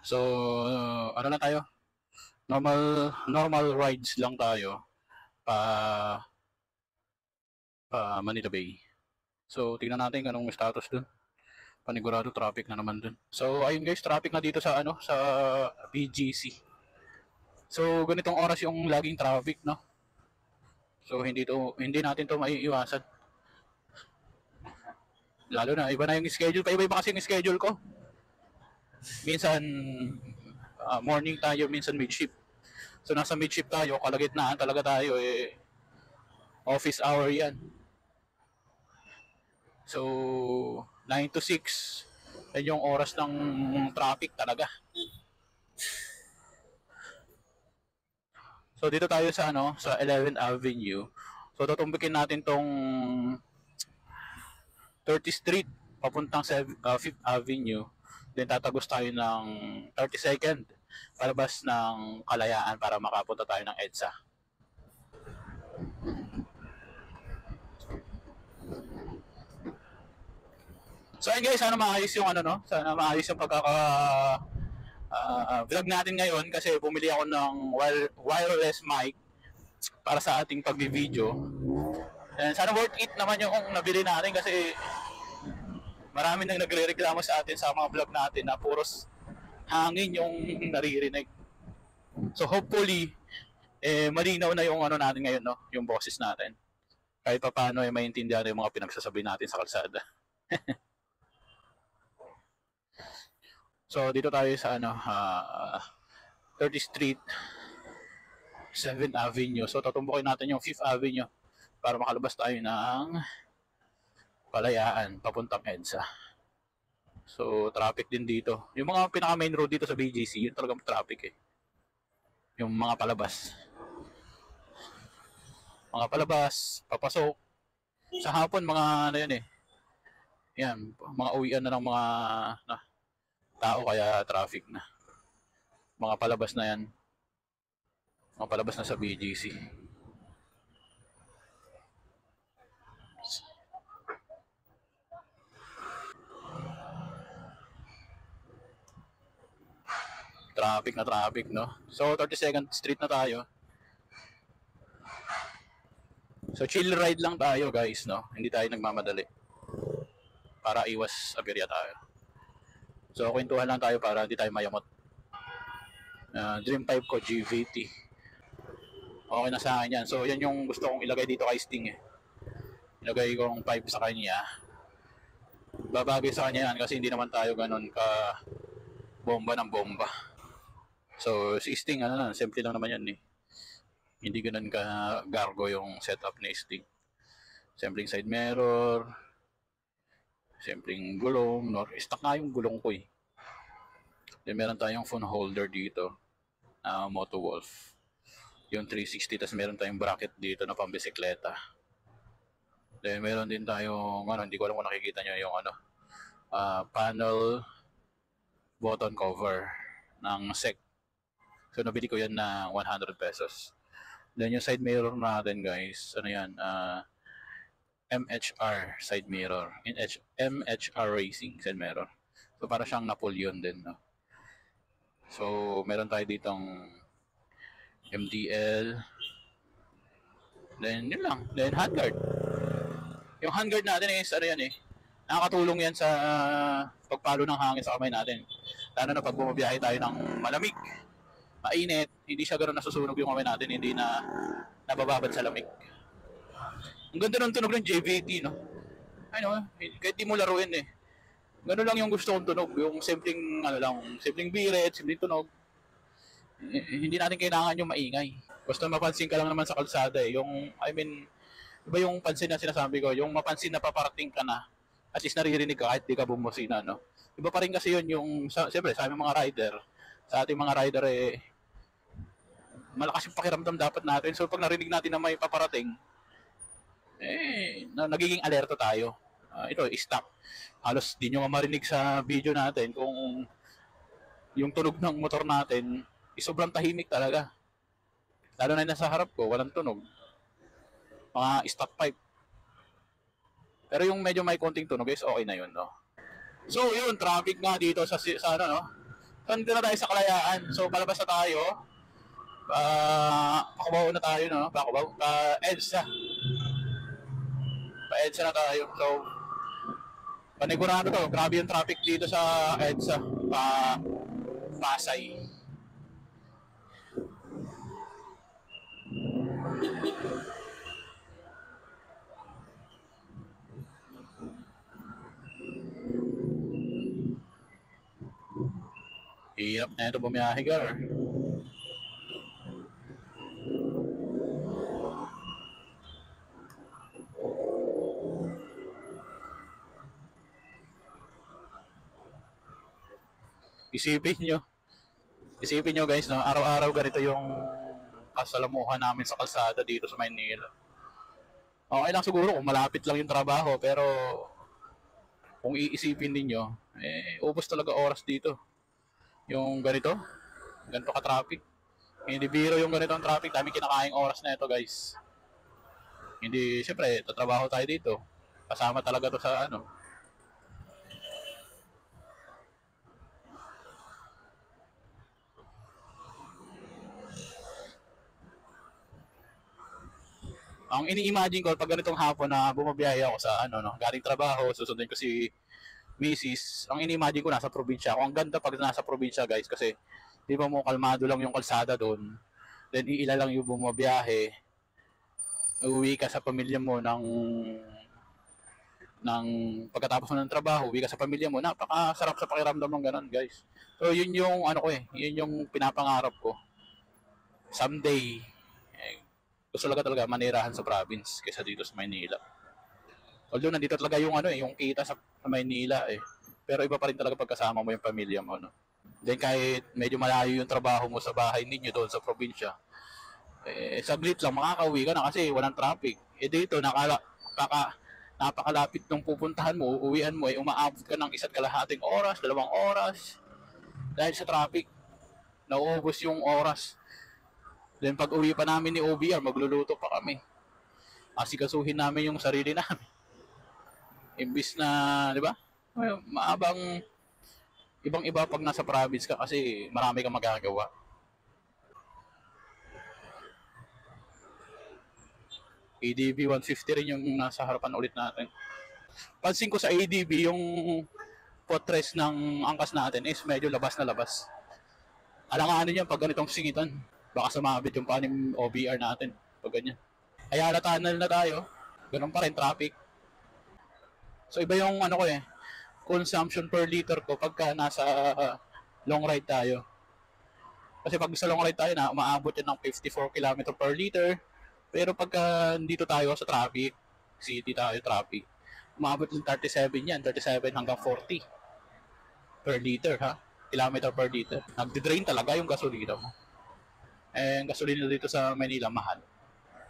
So, ano lang tayo? Normal rides lang tayo pa Manila Bay. So, tingnan natin kung anong status dun. Panigurado traffic na naman dun. So, ayun guys, traffic na dito sa sa BGC. So, ganitong oras yung laging traffic, no? So, hindi natin to maiiwasan. Lalo na iba na yung schedule, iba kasi yung schedule ko. Minsan morning tayo, minsan mid shift. So nasa mid shift tayo, kalagitnaan talaga tayo office hour 'yan. So 9 to 6 yan yung oras ng traffic talaga. So dito tayo sa sa 11th Avenue. So tutumbukin natin tong 30th Street papuntang 5th Avenue. Then tatagos tayo ng 32nd palabas ng Kalayaan para makapunta tayo ng EDSA. So ayun guys, sana maayos yung sana maayos yung vlog natin ngayon kasi bumili ako ng wireless mic para sa ating pagbi-video. And sana worth it naman yung nabili natin kasi marami nang nagre-reklamo sa atin sa mga vlog natin na puros hangin yung naririnig. So hopefully malinaw na yung natin ngayon, no, yung boses natin. Kahit pa paano maintindihan yung mga pinagsasabi natin sa kalsada. So dito tayo sa 30th Street, 7th Avenue. So tatumbukin natin yung 5th Avenue para makalabas tayo ng Kalayaan papuntang EDSA. So traffic din dito. Yung mga pinaka main road dito sa BGC, yun talagang traffic Yung mga palabas. Mga palabas, papasok. Sa hapon mga yan Yan, mga uwian na ng mga tao kaya traffic na. Mga palabas na yan. Mga palabas na sa BGC. Traffic na traffic, no? So 32nd Street na tayo. So chill ride lang tayo guys, no? Hindi tayo nagmamadali. Para iwas aberya tayo. So kwentuhan lang tayo para hindi tayo mayamot. Dream 5 ko GVT. Okay na sa akin yan. So yan yung gusto kong ilagay dito kay Sting Ilagay kong 5 sa kanya. Babagay sa kanya yan kasi hindi naman tayo ganun ka bomba ng bomba. So si Sting simple lang naman yan Hindi ganun ka gargo yung setup ni Sting. Simpleng side mirror, simpleng gulong, stock nga yung gulong ko Then meron tayong phone holder dito, Moto Wolf. Yung 360, tas meron tayong bracket dito na pambisikleta. Then meron din tayong, hindi ko alam kung nakikita nyo yung panel button cover ng SEC. So nabili ko yan na 100 pesos. Then yung side mirror natin guys, yan, MHR side mirror. MHR Racing side mirror. So para siyang Napoleon din, no? So meron tayo ditong MDL. Then yun lang. Then handguard. Yung handguard natin is nakakatulong yan sa pagpalo ng hangin sa kamay natin. Lalo na pag bumabiyahe tayo ng malamig, mainit, hindi siya ganoon nasusunog yung kamay natin, hindi na nabababad sa lamig. Ang ganda ng tunog ng JVT, no? Kahit di mo laruin Ganun lang yung gusto kong tunog, yung simpleng simpleng biret, simpleng tunog. Hindi natin kailangan yung maingay. Basta mapansin ka lang naman sa kalsada Yung iba yung pansin na sinasabi ko, yung mapansin na paparating ka na, at least naririnig ka kahit di ka bumusina, no? Iba pa rin kasi yun yung, siyempre sa aming mga rider, sa ating mga rider malakas yung pakiramdam dapat natin. So pag narinig natin na may paparating, nagiging alerto tayo. Ito, stop. Halos di nyo marinig sa video natin kung yung tunog ng motor natin sobrang tahimik talaga. Lalo na nasa harap ko, walang tunog. Mga stock pipe. Pero yung medyo may konting tunog guys, okay na yun, no? So yun, traffic nga dito sa So, nandito na tayo sa Kalayaan. So, palabas na tayo. Pakubaw na tayo, no? Pakubaw. EDSA. Pa-EDSA na tayo. So, panigurado to. Grabe yung traffic dito sa EDSA. Pasay. Hirap na ito bumiyahe, gar. Isipin nyo guys, no? Araw-araw ganito yung kasalamuhan namin sa kalsada dito sa Maynila. Okay lang siguro kung malapit lang yung trabaho, pero kung iisipin ninyo, ubos talaga oras dito. Yung ganito ka-traffic. Hindi biro yung ganito ang traffic, dami kinakaing oras na ito guys. Hindi, syempre, tatrabaho tayo dito. Kasama talaga to sa ano. Ang ini-imagine ko pag ganitong hapon na bumabiyahe ako sa ano no, galing trabaho, susundin ko si Mrs. Ang ini-imagine ko nasa probinsya ako. Ang ganda pag nasa probinsya guys kasi di ba mo kalmado lang yung kalsada doon. Then iila lang yung bumabiyahe. Uwi ka sa pamilya mo ng pagkatapos mo ng trabaho, uwi ka sa pamilya mo. Napakasarap sa pakiramdam ng ganun guys. So yun yung ano ko yun yung pinapangarap ko. Someday gusto talaga manirahan sa province kaysa dito sa Maynila. Although nandito talaga yung ano yung kita sa Maynila Pero iba pa rin talaga pagkasama mo yung pamilya mo, no. Then kahit medyo malayo yung trabaho mo sa bahay ninyo doon sa probinsya, saglit lang makakauwi ka na kasi walang traffic. Dito napakalapit nung pupuntahan mo, uuwian mo umaabot ka ng 1.5 oras, 2 oras dahil sa traffic. Nauubos yung oras. Then pag uwi pa namin ni OBR, magluluto pa kami. Asikasuhin namin yung sarili namin. Imbis na, di ba? Maabang ibang-iba pag nasa province ka kasi marami kang magagawa. ADB 150 rin yung nasa harapan ulit natin. Pansin ko sa ADB, yung potres ng angkas natin is medyo labas na labas. Alanganin yan pag ganitong singitan. Baka sumabit yung panim OBR natin pag ganyan. Ayala tunnel na tayo. Ganun pa rin traffic. So iba yung ano ko consumption per liter ko pagka nasa long ride tayo. Kasi pag sa long ride tayo na umaabot yan ng 54 km per liter. Pero pagka dito tayo sa traffic, city tayo traffic, umaabot ng 37 yan, 37 hanggang 40 per liter kilometer per liter. Nagdi-drain talaga yung gasolina mo. Ang gasolina dito sa Manila mahal.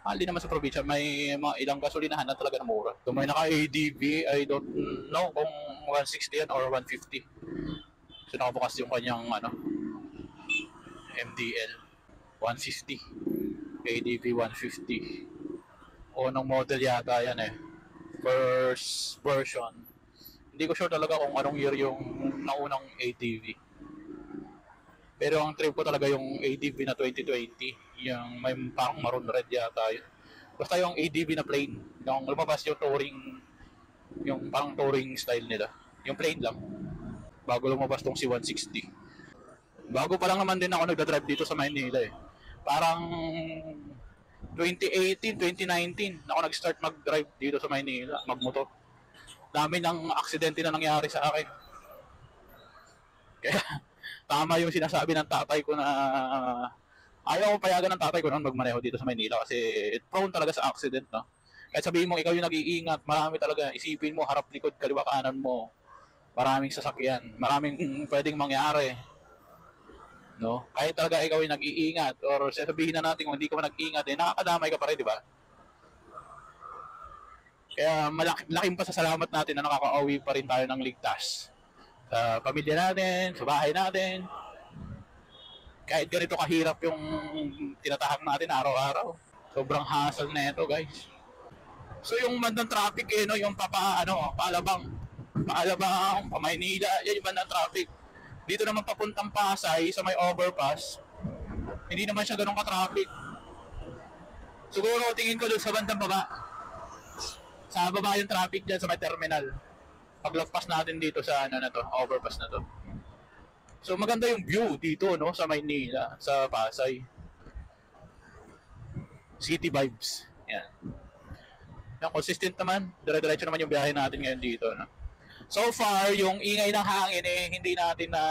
Mahal din naman sa probinsya, may mga ilang gasolinahan na talaga na mura. Kung may naka-ADB, I don't know kung 160 yan or 150. So nakabukas yung kanyang MDL 150. ADB 150. O anong model yata yan First version. Hindi ko sure talaga kung anong year yung naunang ADB. Pero ang trip ko talaga yung ADB na 2020, yung may parang maroon red yata yun. Basta yung ADB na plain, yung lumabas yung touring, yung parang touring style nila. Yung plain lang, bago lumabas tong si 160. Bago pa lang naman din ako nagdadrive dito sa Maynila Parang 2018, 2019, ako nag-start mag-drive dito sa Maynila, magmotor. Dami ng aksidente na nangyari sa akin. Kaya tama yung sinasabi ng tatay ko na ayaw ko payagan ng tatay ko noon magmaneho dito sa Maynila kasi prone talaga sa accident, no? Kahit sabihin mo ikaw yung nag-iingat, marami talaga, isipin mo, harap, likod, kaliwa, kanan mo, maraming sasakyan, maraming pwedeng mangyari, no? Kahit talaga ikaw yung nag-iingat or sabihin na natin kung hindi ka man nag-iingat, nakakadamay ka pa rin, di ba? Kaya malaking pasasalamat natin na nakaka-uwi pa rin tayo ng ligtas sa pamilya natin, sa bahay natin. Kahit ganito kahirap yung tinatahak natin araw-araw. Sobrang hassle na ito, guys. So yung bandang traffic yung paalabang, Maynila, yan yung bandang traffic. Dito naman papuntang Pasay sa may overpass, hindi naman siya ganun ka-traffic. Siguro tingin ko doon sa bandang baba. Sa baba yung traffic dyan sa may terminal. Paglagpas natin dito sa ano na to, overpass na to. So maganda yung view dito, no, sa Maynila, sa Pasay. City vibes. Yan. Yan, consistent naman. Dire-diretso naman yung biyahe natin ngayon dito, no. So far, yung ingay ng hangin hindi natin na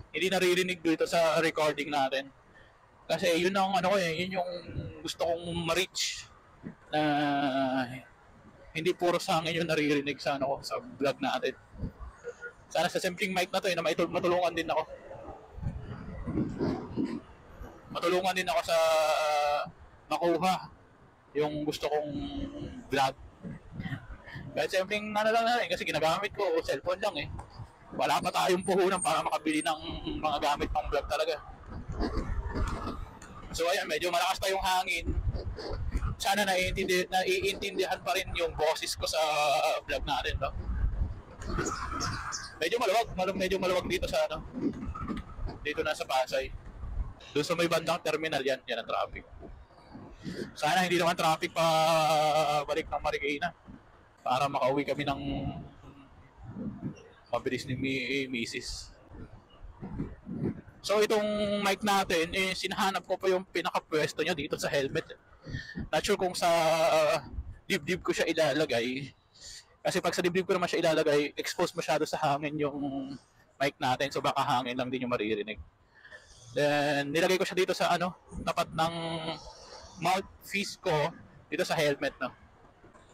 hindi naririnig dito sa recording natin. Kasi yun ang yun yung gusto kong ma-reach na hindi puro sa hangin yung naririnig sa sa vlog natin. Sana sa simpleng mic na to na matulungan din ako. Matulungan din ako sa makuha yung gusto kong vlog. Kahit simpleng lang kasi ginagamit ko cellphone lang Wala pa tayong puhunan para makabili ng mga gamit pang vlog talaga. So ayan, medyo malakas pa yung hangin. Sana naiintindihan pa rin yung boses ko sa vlog natin, no? Medyo maluwag dito sa dito na sa Pasay. Doon sa may bandang terminal yan ang traffic. Sana hindi naman traffic pa balik ng Marikina para makauwi kami ng mabilis ni Mrs. So itong mic natin, sinahanap ko pa yung pinaka-pwesto niya dito sa helmet. Not sure kung sa dibdib ko siya ilalagay. Kasi pag sa dibdib ko naman siya ilalagay, exposed masyado sa hangin yung mic natin. So baka hangin lang din yung maririnig. Then nilagay ko siya dito sa tapat ng mouthpiece ko dito sa helmet, no.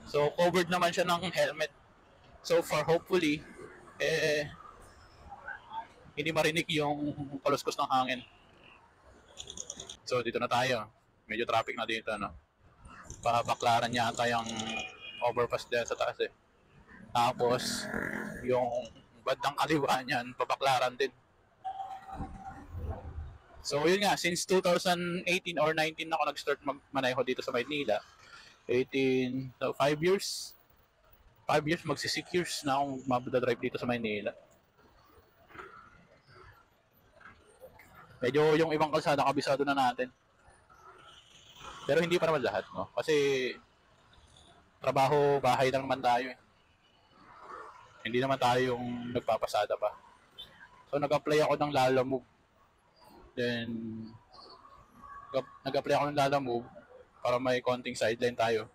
So covered naman siya ng helmet. So far, hopefully hindi marinig yung kaluskos ng hangin. So dito na tayo. Medyo traffic na dito, no. Pabaklaran yata yung overpass dyan sa taas Tapos yung bandang kaliwa niyan, pabaklaran din. So yun nga, since 2018 or 19 ako nag-start magmaneho dito sa Maynila. 18, so 5 years. 5 years, magsi 6 years na akong mabda-drive dito sa Maynila. Medyo yung ibang kalsada kabisado na natin. Pero hindi pa naman lahat, no? Kasi trabaho, bahay lang naman tayo Hindi naman tayo yung nagpapasada pa. So nag-apply ako ng Lalamove. Then nag-apply ako ng Lalamove para may konting sideline tayo.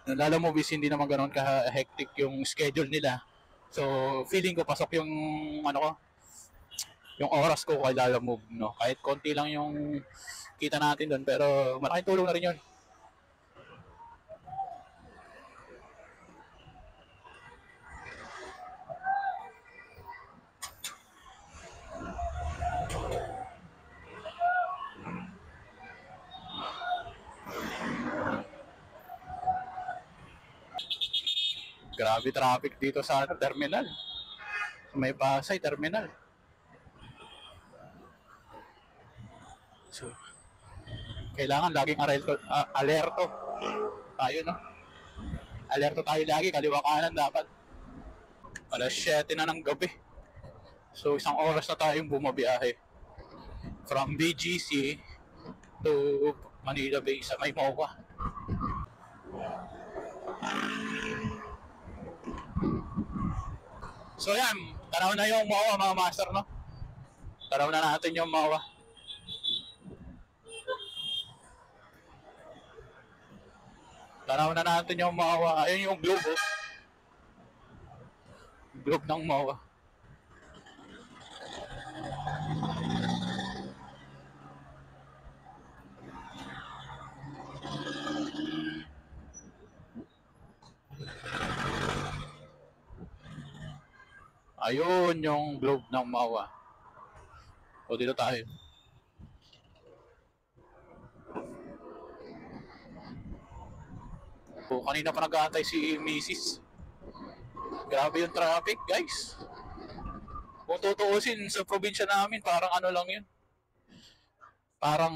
Ng Lalamove is hindi naman ganoon ka-hectic yung schedule nila. So feeling ko pasok yung yung oras ko kay Lalamove, no? Kahit konti lang yung kita natin doon, pero malaking tulong na rin yun. Grabe traffic dito sa terminal. May Pasay terminal. So, kailangan laging alerto tayo, no? Alerto tayo lagi, kaliwa kanan dapat. Alas 7 na ng gabi. So, isang oras na tayong bumabiyahe. From BGC to Manila Bay sa may MOA. So yan, tanaw na yung MOA mga master, no? Tanaw na natin yung MOA. Tanaw na natin yung MOA. Ayun yung globe, globe ng MOA. Ayun yung globe ng MOA. O dito tayo. O kanina pa nag-aantay si Mrs. Grabe yung traffic, guys. Kung tutuusin sa probinsya namin, parang lang yun. Parang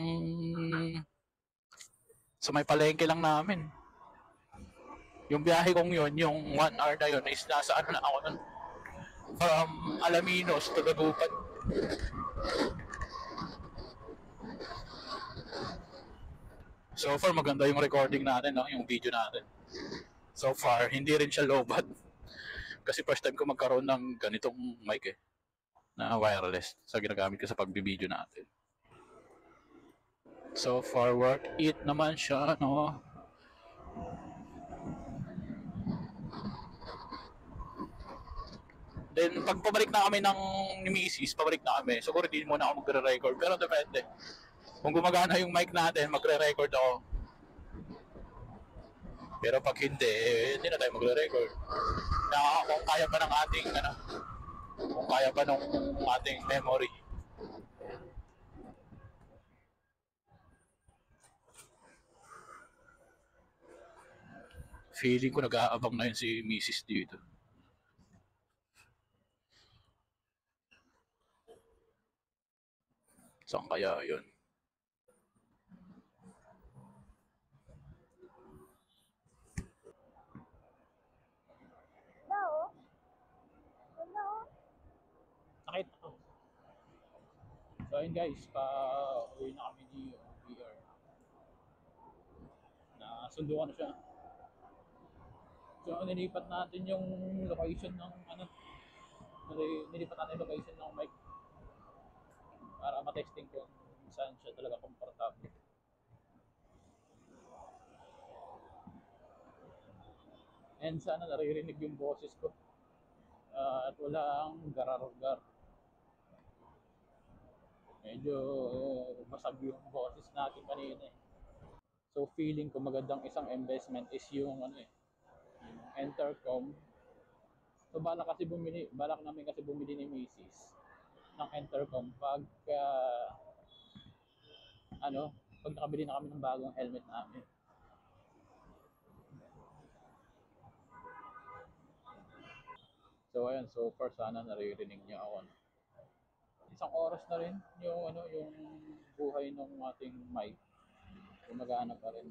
sa may palengke lang namin. Yung biyahe kong yun, yung 1 hour na yun, is nasa na ako nun. from Alaminos to Dagupan. So far maganda yung recording natin, no? Yung video natin. So far, hindi rin siya lowbat. Kasi first time ko magkaroon ng ganitong mic na wireless sa ginagamit ko sa pagbibideo natin. So far, worth it naman siya, no? Then, pag pabalik na kami ni Mrs., pabalik na kami. Siguro hindi muna ako magre-record. Pero depende. Kung gumagana yung mic natin, magre-record ako. Pero pag hindi, hindi na tayo magre-record. Kung kaya pa ng ating, kung kaya pa ng ating memory. Feeling ko nag-aabang na yun si Mrs. dito. Saan kaya yun? Nakita ko. So ayun guys, pa-uwi na kami ni OBR. Nasundo na siya. So nilipat natin yung location ng nilipat natin yung location ng mic para matesting ko kung saan siya talaga komportable. And sana naririnig yung boses ko at walang garar-gar. Medyo basag yung boses natin kanina eh. So feeling ko magandang isang investment is yung yung intercom. So balak namin kasi bumili ni Mrs. ng intercom pag pag nakabili na kami ng bagong helmet namin. So ayun, so far sana naririnig niya ako. Isang oras na rin yung yung buhay ng ating mic. Gumagana pa rin.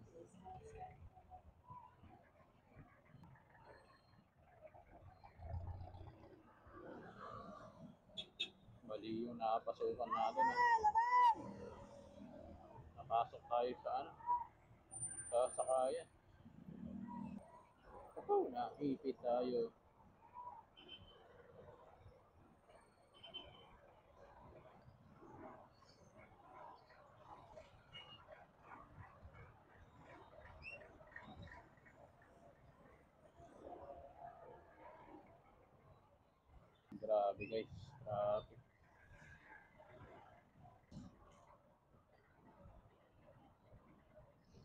Mali yung napasukan natin. Napasok tayo sa sa sakayan. Naipit tayo. Grabe guys, traffic.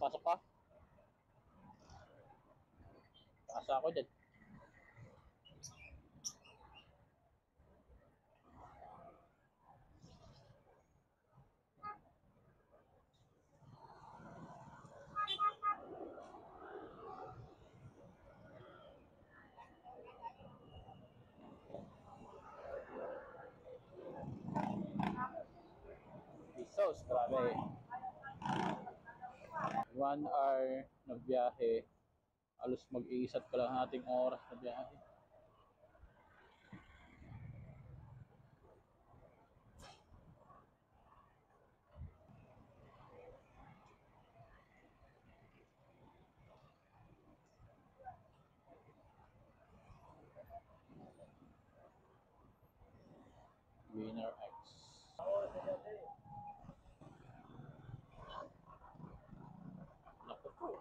Pasok ka? Asa ako dyan. Isos, grabe. 1 hour na biyahe. Alos mag-iisat pa lang ating oras na biyahe. Winner X. Naku po.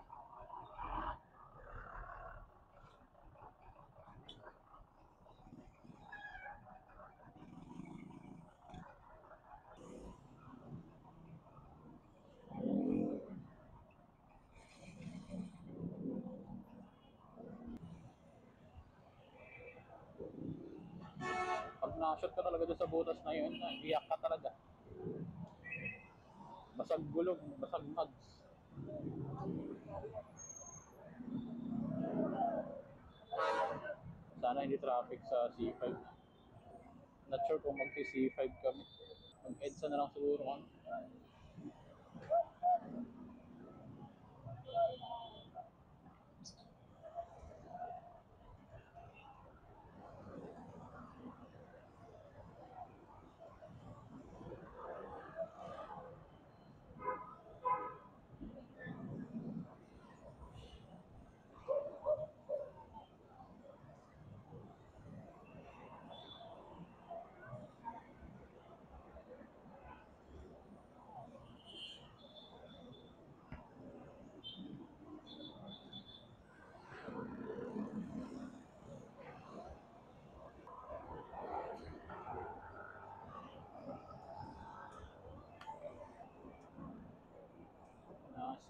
Pag na-shot ka talaga doon sa butas na yun, iyak ka talaga. Basag gulong, basag mags. Sana hindi traffic sa C5. Not sure kung magsi-C5 kami. Mag-EDSA na lang siguro kami.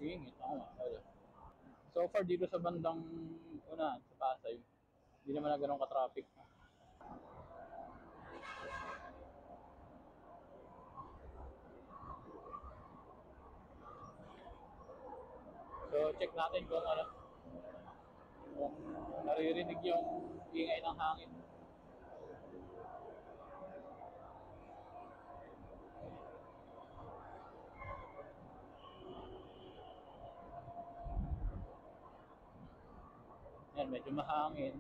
Singit ako nga. So far dito sa bandang unahan, sa Pasay, hindi naman na ganun ka-traffic. So check natin kung naririnig yung ingay ng hangin. Yan, medyo mahangin.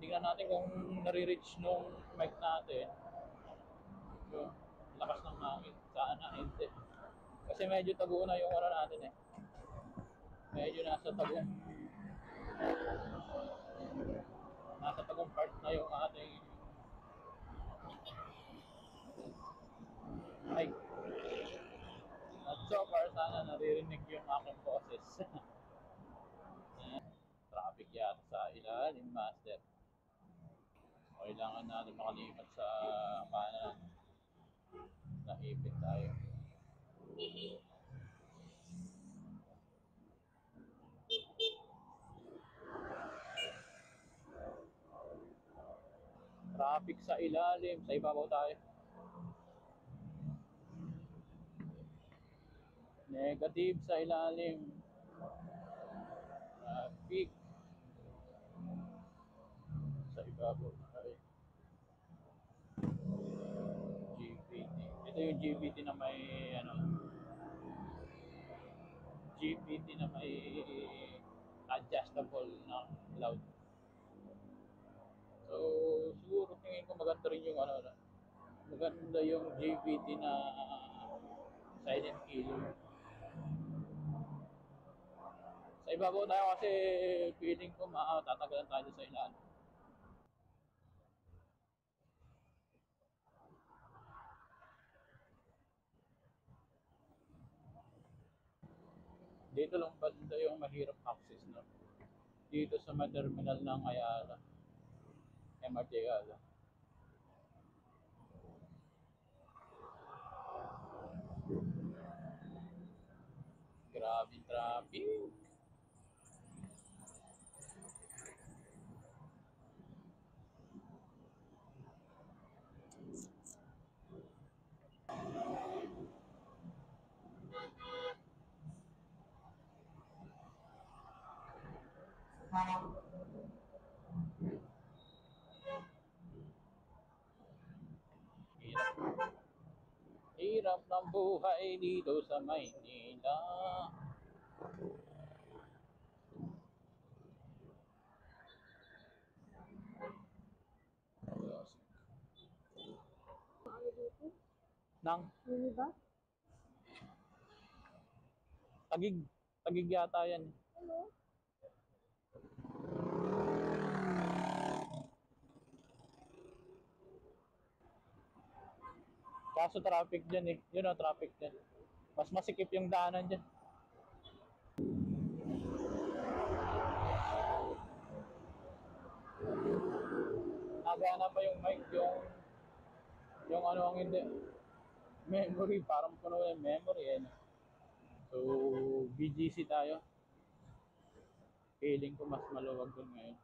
Tingnan natin kung nare-reach nung mic natin. Yung lakas ng hangin. Sana hindi. Kasi medyo tago na yung ano natin eh. Medyo nasa tagong part na yung ating mic. At so far, sana naririnig yung aking boses. Traffic yata sa ilalim, master. Kailangan natin makalipat sa kanan. Naipit tayo. Traffic sa ilalim, sa ibabaw tayo. Negative sa ilalim. Traffic sa ibabaw tayo. GPT. Ito yung GPT na may GPT na may adjustable na loud. So, siguro tingin ko maganda rin yung maganda yung GPT na silent killer. Sa ibabaw tayo kasi feeling ko tatagalan tayo sa ilalim. Dito lang banda yung mahirap access no. Dito sa may terminal ng Ayala. MRT Ayala. Grabe traffic. Hirap ng buhay dito sa Maynila. Nang? Ba? Tagig yata yan. Ano? Kaso traffic dyan eh. Yun ang traffic dyan. Mas masikip yung daanan dyan. Nagana pa yung mic yung ano ang hindi. Memory, parang puno yung memory eh. So, BGC tayo. Feeling ko mas maluwag dun ngayon.